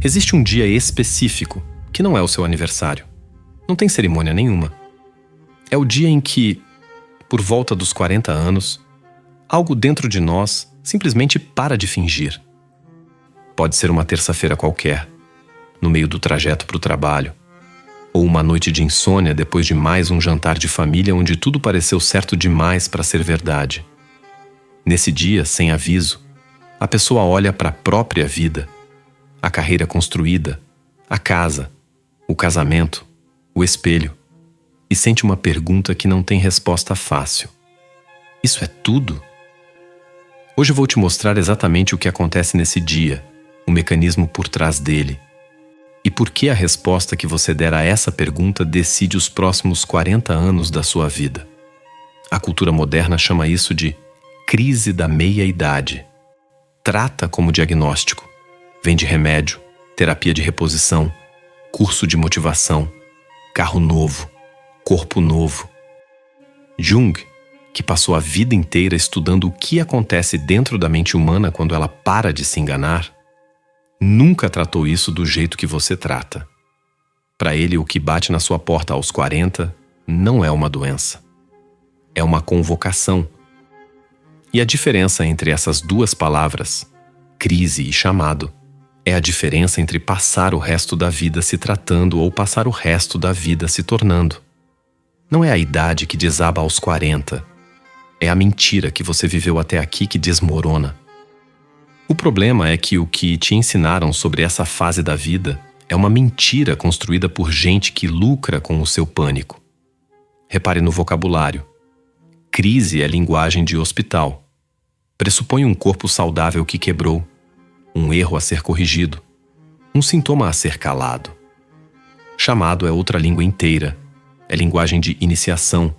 Existe um dia específico, que não é o seu aniversário. Não tem cerimônia nenhuma. É o dia em que, por volta dos 40 anos, algo dentro de nós simplesmente para de fingir. Pode ser uma terça-feira qualquer, no meio do trajeto para o trabalho, ou uma noite de insônia depois de mais um jantar de família onde tudo pareceu certo demais para ser verdade. Nesse dia, sem aviso, a pessoa olha para a própria vida, a carreira construída, a casa, o casamento, o espelho, e sente uma pergunta que não tem resposta fácil. Isso é tudo? Hoje vou te mostrar exatamente o que acontece nesse dia, o mecanismo por trás dele, e por que a resposta que você der a essa pergunta decide os próximos 40 anos da sua vida. A cultura moderna chama isso de crise da meia-idade. Trata como diagnóstico. Vende remédio, terapia de reposição, curso de motivação, carro novo, corpo novo. Jung, que passou a vida inteira estudando o que acontece dentro da mente humana quando ela para de se enganar, nunca tratou isso do jeito que você trata. Para ele, o que bate na sua porta aos 40 não é uma doença. É uma convocação. E a diferença entre essas duas palavras, crise e chamado, é a diferença entre passar o resto da vida se tratando ou passar o resto da vida se tornando. Não é a idade que desaba aos 40. É a mentira que você viveu até aqui que desmorona. O problema é que o que te ensinaram sobre essa fase da vida é uma mentira construída por gente que lucra com o seu pânico. Repare no vocabulário. Crise é linguagem de hospital. Pressupõe um corpo saudável que quebrou, um erro a ser corrigido, um sintoma a ser calado. Chamado é outra língua inteira. É linguagem de iniciação,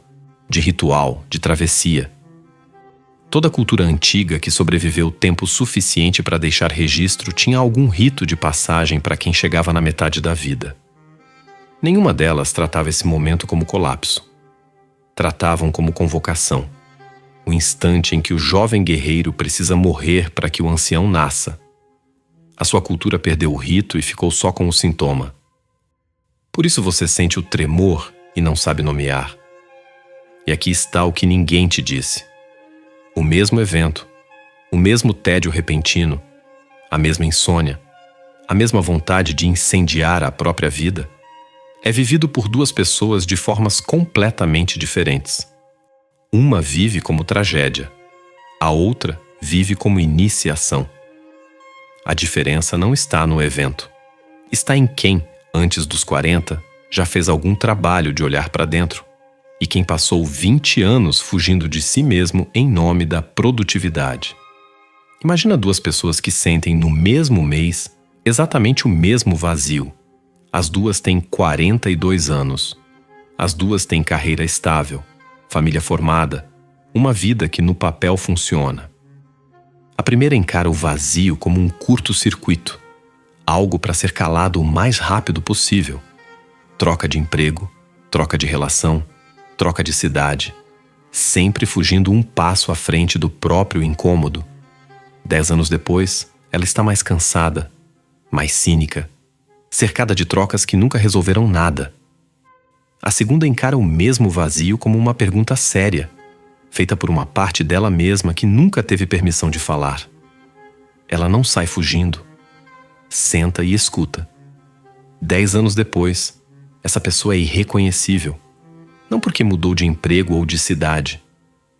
de ritual, de travessia. Toda cultura antiga que sobreviveu tempo suficiente para deixar registro tinha algum rito de passagem para quem chegava na metade da vida. Nenhuma delas tratava esse momento como colapso. Tratavam como convocação. O instante em que o jovem guerreiro precisa morrer para que o ancião nasça. A sua cultura perdeu o rito e ficou só com o sintoma. Por isso você sente o tremor e não sabe nomear. E aqui está o que ninguém te disse. O mesmo evento, o mesmo tédio repentino, a mesma insônia, a mesma vontade de incendiar a própria vida, é vivido por duas pessoas de formas completamente diferentes. Uma vive como tragédia, a outra vive como iniciação. A diferença não está no evento. Está em quem, antes dos 40, já fez algum trabalho de olhar para dentro, e quem passou 20 anos fugindo de si mesmo em nome da produtividade. Imagina duas pessoas que sentem no mesmo mês exatamente o mesmo vazio. As duas têm 42 anos. As duas têm carreira estável, família formada, uma vida que no papel funciona. A primeira encara o vazio como um curto-circuito, algo para ser calado o mais rápido possível. Troca de emprego, troca de relação, troca de cidade, sempre fugindo um passo à frente do próprio incômodo. 10 anos depois, ela está mais cansada, mais cínica, cercada de trocas que nunca resolveram nada. A segunda encara o mesmo vazio como uma pergunta séria, feita por uma parte dela mesma que nunca teve permissão de falar. Ela não sai fugindo, senta e escuta. 10 anos depois, essa pessoa é irreconhecível. Não porque mudou de emprego ou de cidade,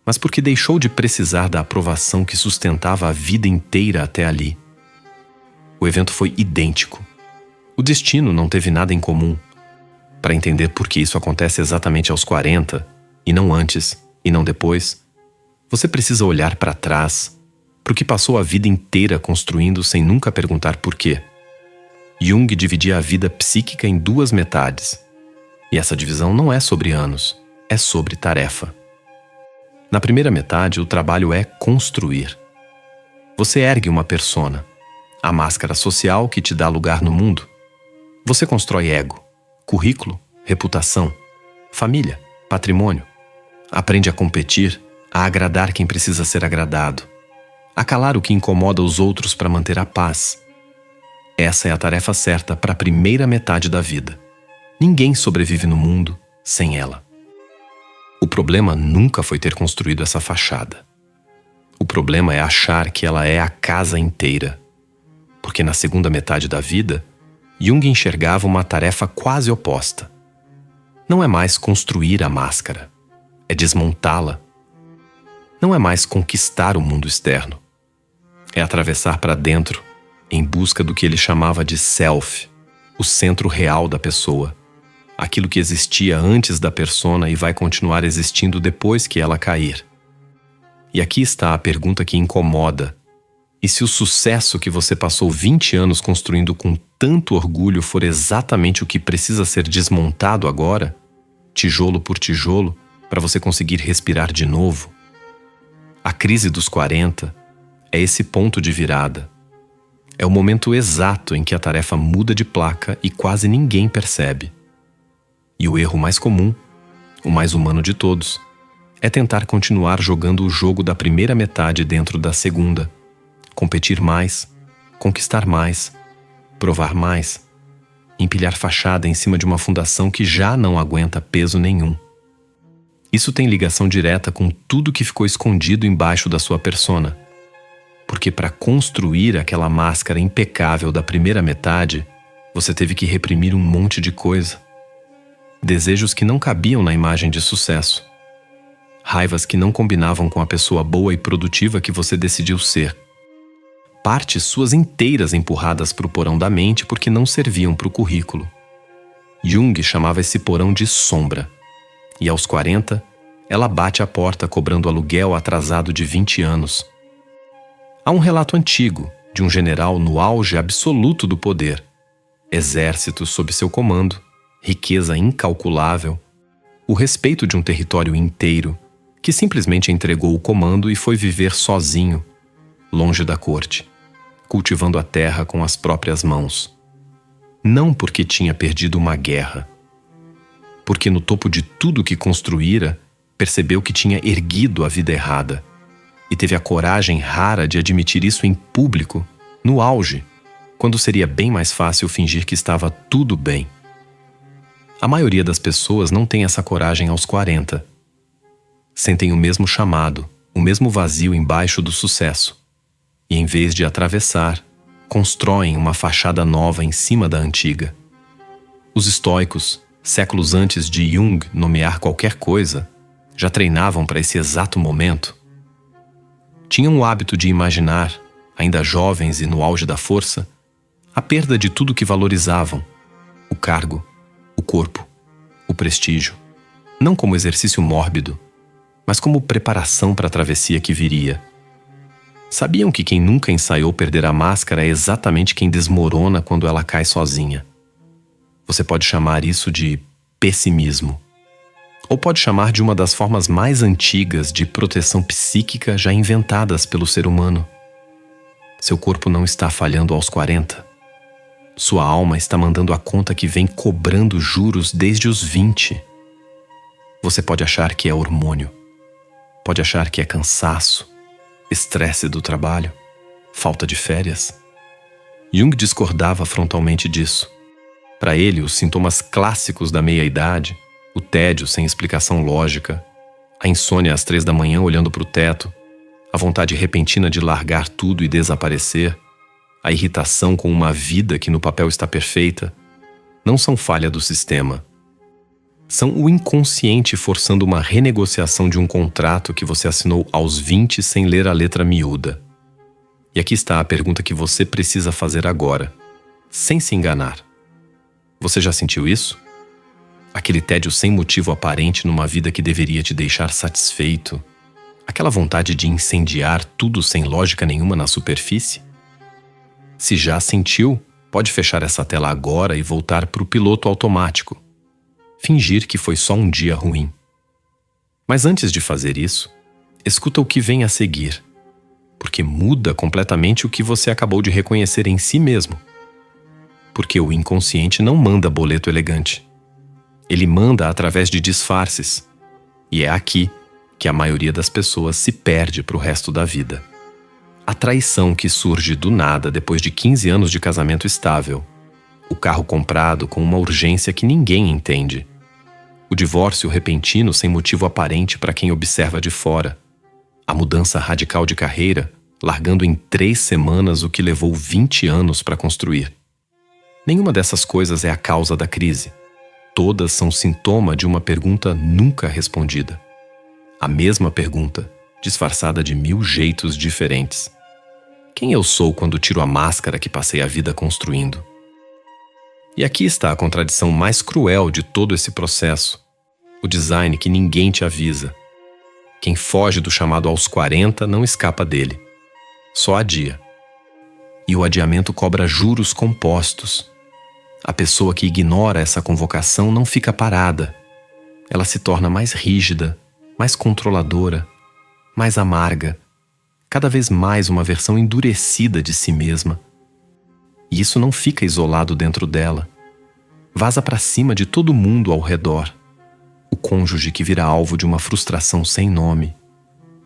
mas porque deixou de precisar da aprovação que sustentava a vida inteira até ali. O evento foi idêntico. O destino não teve nada em comum. Para entender por que isso acontece exatamente aos 40, e não antes, e não depois, você precisa olhar para trás, para o que passou a vida inteira construindo sem nunca perguntar por quê. Jung dividia a vida psíquica em duas metades. E essa divisão não é sobre anos, é sobre tarefa. Na primeira metade, o trabalho é construir. Você ergue uma persona, a máscara social que te dá lugar no mundo. Você constrói ego, currículo, reputação, família, patrimônio. Aprende a competir, a agradar quem precisa ser agradado, a calar o que incomoda os outros para manter a paz. Essa é a tarefa certa para a primeira metade da vida. Ninguém sobrevive no mundo sem ela. O problema nunca foi ter construído essa fachada. O problema é achar que ela é a casa inteira. Porque na segunda metade da vida, Jung enxergava uma tarefa quase oposta. Não é mais construir a máscara, é desmontá-la. Não é mais conquistar o mundo externo. É atravessar para dentro, em busca do que ele chamava de self, o centro real da pessoa, aquilo que existia antes da persona e vai continuar existindo depois que ela cair. E aqui está a pergunta que incomoda. E se o sucesso que você passou 20 anos construindo com tanto orgulho for exatamente o que precisa ser desmontado agora, tijolo por tijolo, para você conseguir respirar de novo? A crise dos 40 é esse ponto de virada. É o momento exato em que a tarefa muda de placa e quase ninguém percebe. E o erro mais comum, o mais humano de todos, é tentar continuar jogando o jogo da primeira metade dentro da segunda. Competir mais, conquistar mais, provar mais, empilhar fachada em cima de uma fundação que já não aguenta peso nenhum. Isso tem ligação direta com tudo que ficou escondido embaixo da sua persona. Porque para construir aquela máscara impecável da primeira metade, você teve que reprimir um monte de coisa. Desejos que não cabiam na imagem de sucesso. Raivas que não combinavam com a pessoa boa e produtiva que você decidiu ser. Partes suas inteiras empurradas para o porão da mente porque não serviam para o currículo. Jung chamava esse porão de sombra. E aos 40, ela bate a porta cobrando aluguel atrasado de 20 anos. Há um relato antigo de um general no auge absoluto do poder. Exército sob seu comando, riqueza incalculável, o respeito de um território inteiro que simplesmente entregou o comando e foi viver sozinho, longe da corte, cultivando a terra com as próprias mãos. Não porque tinha perdido uma guerra, porque no topo de tudo que construíra, percebeu que tinha erguido a vida errada e teve a coragem rara de admitir isso em público, no auge, quando seria bem mais fácil fingir que estava tudo bem. A maioria das pessoas não tem essa coragem aos 40. Sentem o mesmo chamado, o mesmo vazio embaixo do sucesso. E em vez de atravessar, constroem uma fachada nova em cima da antiga. Os estoicos, séculos antes de Jung nomear qualquer coisa, já treinavam para esse exato momento. Tinham o hábito de imaginar, ainda jovens e no auge da força, a perda de tudo que valorizavam: o cargo, o corpo, o prestígio, não como exercício mórbido, mas como preparação para a travessia que viria. Sabiam que quem nunca ensaiou perder a máscara é exatamente quem desmorona quando ela cai sozinha. Você pode chamar isso de pessimismo. Ou pode chamar de uma das formas mais antigas de proteção psíquica já inventadas pelo ser humano. Seu corpo não está falhando aos 40. Sua alma está mandando a conta que vem cobrando juros desde os 20. Você pode achar que é hormônio. Pode achar que é cansaço, estresse do trabalho, falta de férias. Jung discordava frontalmente disso. Para ele, os sintomas clássicos da meia-idade, o tédio sem explicação lógica, a insônia às 3 da manhã olhando para o teto, a vontade repentina de largar tudo e desaparecer, a irritação com uma vida que no papel está perfeita, não são falha do sistema. São o inconsciente forçando uma renegociação de um contrato que você assinou aos 20 sem ler a letra miúda. E aqui está a pergunta que você precisa fazer agora, sem se enganar. Você já sentiu isso? Aquele tédio sem motivo aparente numa vida que deveria te deixar satisfeito? Aquela vontade de incendiar tudo sem lógica nenhuma na superfície? Se já sentiu, pode fechar essa tela agora e voltar para o piloto automático. Fingir que foi só um dia ruim. Mas antes de fazer isso, escuta o que vem a seguir, porque muda completamente o que você acabou de reconhecer em si mesmo. Porque o inconsciente não manda boleto elegante. Ele manda através de disfarces. E é aqui que a maioria das pessoas se perde para o resto da vida. A traição que surge do nada depois de 15 anos de casamento estável. O carro comprado com uma urgência que ninguém entende. O divórcio repentino sem motivo aparente para quem observa de fora. A mudança radical de carreira, largando em 3 semanas o que levou 20 anos para construir. Nenhuma dessas coisas é a causa da crise. Todas são sintoma de uma pergunta nunca respondida. A mesma pergunta, disfarçada de 1000 jeitos diferentes. Quem eu sou quando tiro a máscara que passei a vida construindo? E aqui está a contradição mais cruel de todo esse processo. O design que ninguém te avisa. Quem foge do chamado aos 40 não escapa dele. Só adia. E o adiamento cobra juros compostos. A pessoa que ignora essa convocação não fica parada. Ela se torna mais rígida, mais controladora, mais amarga, cada vez mais uma versão endurecida de si mesma. E isso não fica isolado dentro dela. Vaza para cima de todo mundo ao redor. O cônjuge que vira alvo de uma frustração sem nome.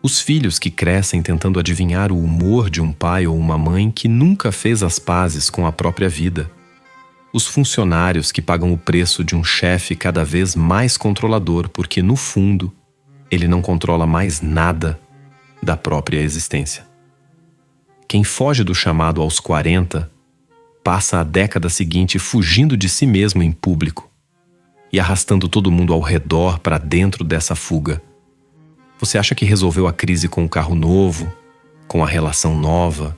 Os filhos que crescem tentando adivinhar o humor de um pai ou uma mãe que nunca fez as pazes com a própria vida. Os funcionários que pagam o preço de um chefe cada vez mais controlador porque, no fundo, ele não controla mais nada da própria existência. Quem foge do chamado aos 40 passa a década seguinte fugindo de si mesmo em público e arrastando todo mundo ao redor para dentro dessa fuga. Você acha que resolveu a crise com o carro novo, com a relação nova,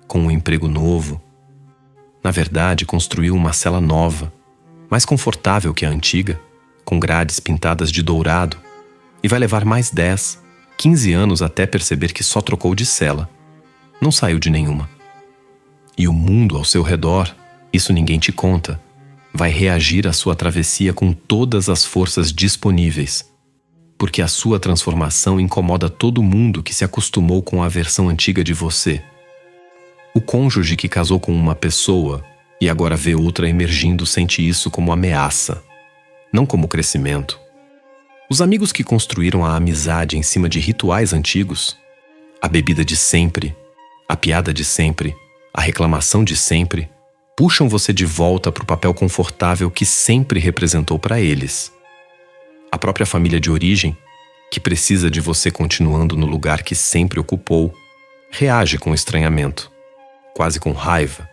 com o emprego novo? Na verdade, construiu uma cela nova, mais confortável que a antiga, com grades pintadas de dourado, e vai levar mais 10, 15 anos até perceber que só trocou de cela. Não saiu de nenhuma. E o mundo ao seu redor, isso ninguém te conta, vai reagir à sua travessia com todas as forças disponíveis, porque a sua transformação incomoda todo mundo que se acostumou com a versão antiga de você. O cônjuge que casou com uma pessoa e agora vê outra emergindo sente isso como ameaça, não como crescimento. Os amigos que construíram a amizade em cima de rituais antigos, a bebida de sempre, a piada de sempre, a reclamação de sempre, puxam você de volta para o papel confortável que sempre representou para eles. A própria família de origem, que precisa de você continuando no lugar que sempre ocupou, reage com estranhamento, quase com raiva,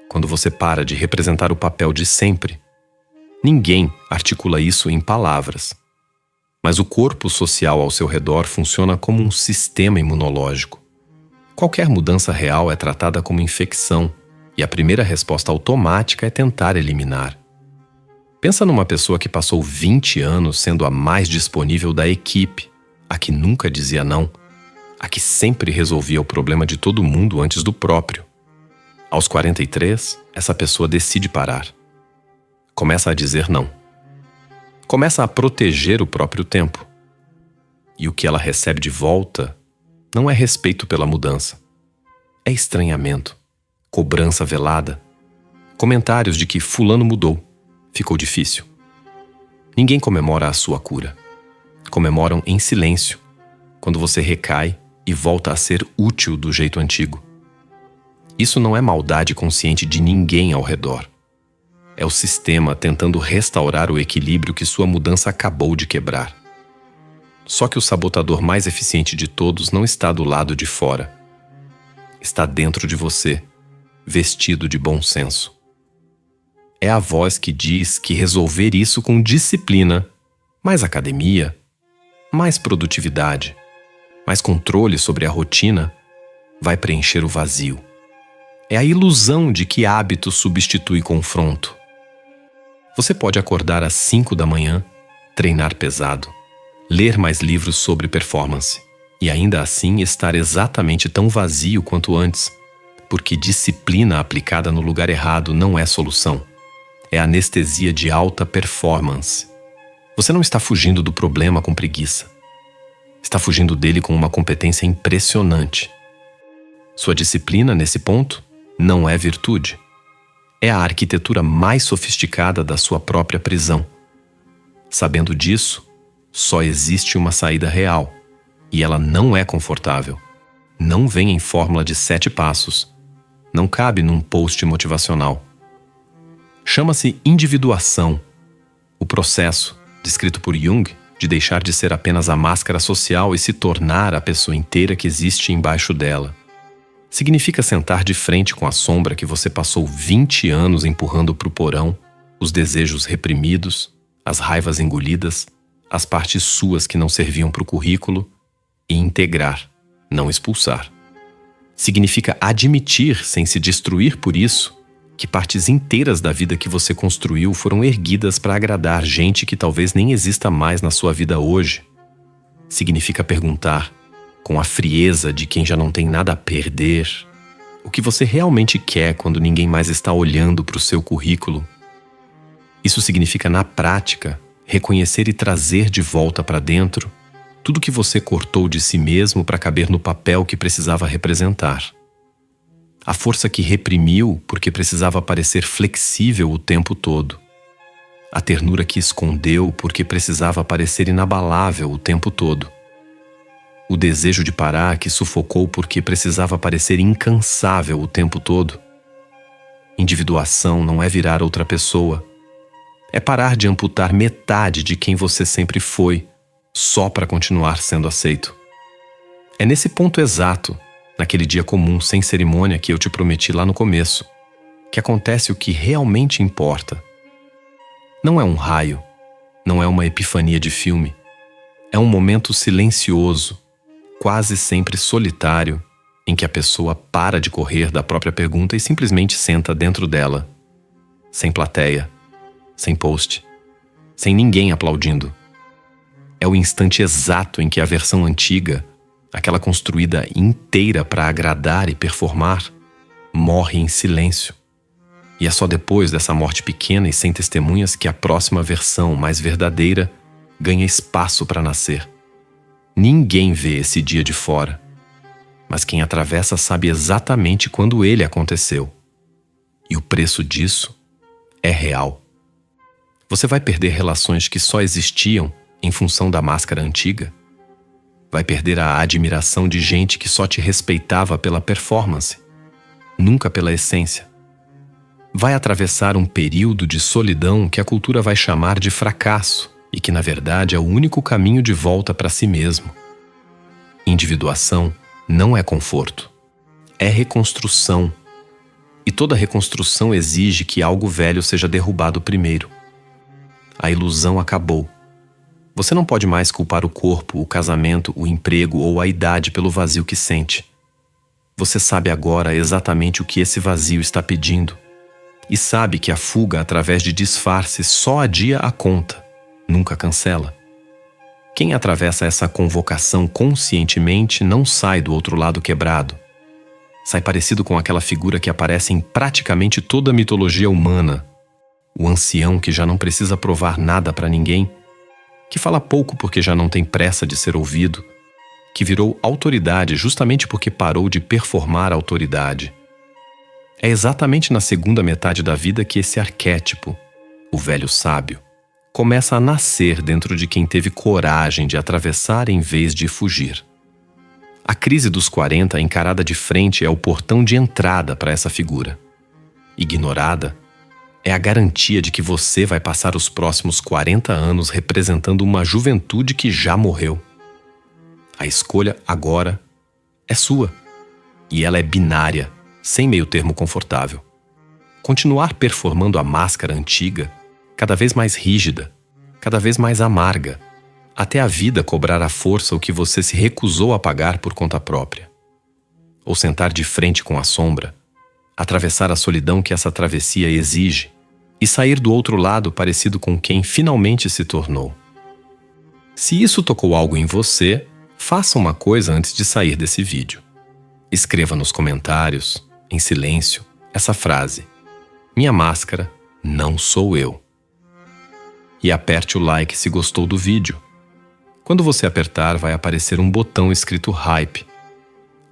quando você para de representar o papel de sempre. Ninguém articula isso em palavras. Mas o corpo social ao seu redor funciona como um sistema imunológico. Qualquer mudança real é tratada como infecção, e a primeira resposta automática é tentar eliminar. Pensa numa pessoa que passou 20 anos sendo a mais disponível da equipe, a que nunca dizia não, a que sempre resolvia o problema de todo mundo antes do próprio. Aos 43, essa pessoa decide parar. Começa a dizer não. Começa a proteger o próprio tempo. E o que ela recebe de volta não é respeito pela mudança. É estranhamento, cobrança velada, comentários de que fulano mudou, ficou difícil. Ninguém comemora a sua cura. Comemoram em silêncio, quando você recai e volta a ser útil do jeito antigo. Isso não é maldade consciente de ninguém ao redor. É o sistema tentando restaurar o equilíbrio que sua mudança acabou de quebrar. Só que o sabotador mais eficiente de todos não está do lado de fora. Está dentro de você, vestido de bom senso. É a voz que diz que resolver isso com disciplina, mais academia, mais produtividade, mais controle sobre a rotina, vai preencher o vazio. É a ilusão de que hábito substitui confronto. Você pode acordar às 5 da manhã, treinar pesado, ler mais livros sobre performance e ainda assim estar exatamente tão vazio quanto antes, porque disciplina aplicada no lugar errado não é solução. É anestesia de alta performance. Você não está fugindo do problema com preguiça. Está fugindo dele com uma competência impressionante. Sua disciplina, nesse ponto, não é virtude. É a arquitetura mais sofisticada da sua própria prisão. Sabendo disso, só existe uma saída real, e ela não é confortável. não vem em fórmula de 7 passos, não cabe num post motivacional. Chama-se individuação, o processo, descrito por Jung, de deixar de ser apenas a máscara social e se tornar a pessoa inteira que existe embaixo dela. Significa sentar de frente com a sombra que você passou 20 anos empurrando para o porão, os desejos reprimidos, as raivas engolidas, as partes suas que não serviam para o currículo, e integrar, não expulsar. Significa admitir, sem se destruir por isso, que partes inteiras da vida que você construiu foram erguidas para agradar gente que talvez nem exista mais na sua vida hoje. Significa perguntar, com a frieza de quem já não tem nada a perder, o que você realmente quer quando ninguém mais está olhando para o seu currículo. Isso significa, na prática, reconhecer e trazer de volta para dentro tudo que você cortou de si mesmo para caber no papel que precisava representar. A força que reprimiu porque precisava parecer flexível o tempo todo. A ternura que escondeu porque precisava parecer inabalável o tempo todo. O desejo de parar que sufocou porque precisava parecer incansável o tempo todo. Individuação não é virar outra pessoa. É parar de amputar metade de quem você sempre foi, só para continuar sendo aceito. É nesse ponto exato, naquele dia comum sem cerimônia que eu te prometi lá no começo, que acontece o que realmente importa. Não é um raio, não é uma epifania de filme. É um momento silencioso, quase sempre solitário, em que a pessoa para de correr da própria pergunta e simplesmente senta dentro dela, sem plateia, sem post, sem ninguém aplaudindo. É o instante exato em que a versão antiga, aquela construída inteira para agradar e performar, morre em silêncio. E é só depois dessa morte pequena e sem testemunhas que a próxima versão, mais verdadeira, ganha espaço para nascer. Ninguém vê esse dia de fora, mas quem atravessa sabe exatamente quando ele aconteceu. E o preço disso é real. Você vai perder relações que só existiam em função da máscara antiga? Vai perder a admiração de gente que só te respeitava pela performance, nunca pela essência. Vai atravessar um período de solidão que a cultura vai chamar de fracasso e que, na verdade, é o único caminho de volta para si mesmo. Individuação não é conforto, é reconstrução. E toda reconstrução exige que algo velho seja derrubado primeiro. A ilusão acabou. Você não pode mais culpar o corpo, o casamento, o emprego ou a idade pelo vazio que sente. Você sabe agora exatamente o que esse vazio está pedindo. E sabe que a fuga através de disfarce só adia a conta, nunca cancela. Quem atravessa essa convocação conscientemente não sai do outro lado quebrado. Sai parecido com aquela figura que aparece em praticamente toda a mitologia humana. O ancião que já não precisa provar nada para ninguém, que fala pouco porque já não tem pressa de ser ouvido, que virou autoridade justamente porque parou de performar autoridade. É exatamente na segunda metade da vida que esse arquétipo, o velho sábio, começa a nascer dentro de quem teve coragem de atravessar em vez de fugir. A crise dos 40 encarada de frente é o portão de entrada para essa figura. Ignorada, é a garantia de que você vai passar os próximos 40 anos representando uma juventude que já morreu. A escolha agora é sua. E ela é binária, sem meio termo confortável. Continuar performando a máscara antiga, cada vez mais rígida, cada vez mais amarga, até a vida cobrar à força o que você se recusou a pagar por conta própria. Ou sentar de frente com a sombra, atravessar a solidão que essa travessia exige e sair do outro lado parecido com quem finalmente se tornou. Se isso tocou algo em você, faça uma coisa antes de sair desse vídeo. Escreva nos comentários, em silêncio, essa frase: minha máscara não sou eu. E aperte o like se gostou do vídeo. Quando você apertar, vai aparecer um botão escrito Hype.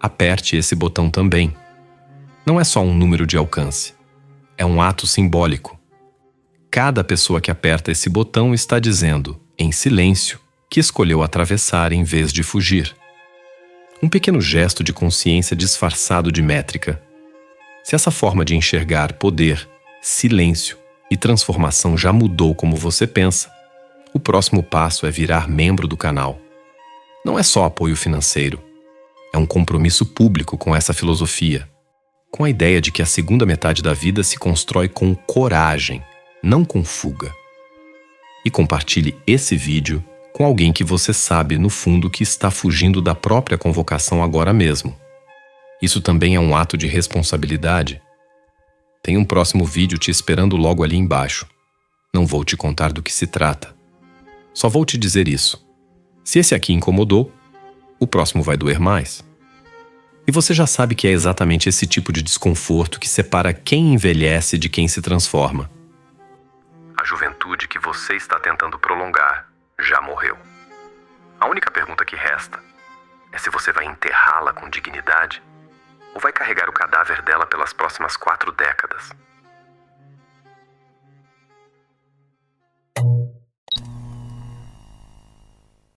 Aperte esse botão também. Não é só um número de alcance. É um ato simbólico. Cada pessoa que aperta esse botão está dizendo, em silêncio, que escolheu atravessar em vez de fugir. Um pequeno gesto de consciência disfarçado de métrica. Se essa forma de enxergar poder, silêncio e transformação já mudou como você pensa, o próximo passo é virar membro do canal. Não é só apoio financeiro. É um compromisso público com essa filosofia, com a ideia de que a segunda metade da vida se constrói com coragem, não com fuga. E compartilhe esse vídeo com alguém que você sabe, no fundo, que está fugindo da própria convocação agora mesmo. Isso também é um ato de responsabilidade. Tem um próximo vídeo te esperando logo ali embaixo. Não vou te contar do que se trata. Só vou te dizer isso. Se esse aqui incomodou, o próximo vai doer mais. E você já sabe que é exatamente esse tipo de desconforto que separa quem envelhece de quem se transforma. A juventude que você está tentando prolongar já morreu. A única pergunta que resta é se você vai enterrá-la com dignidade ou vai carregar o cadáver dela pelas próximas 4 décadas.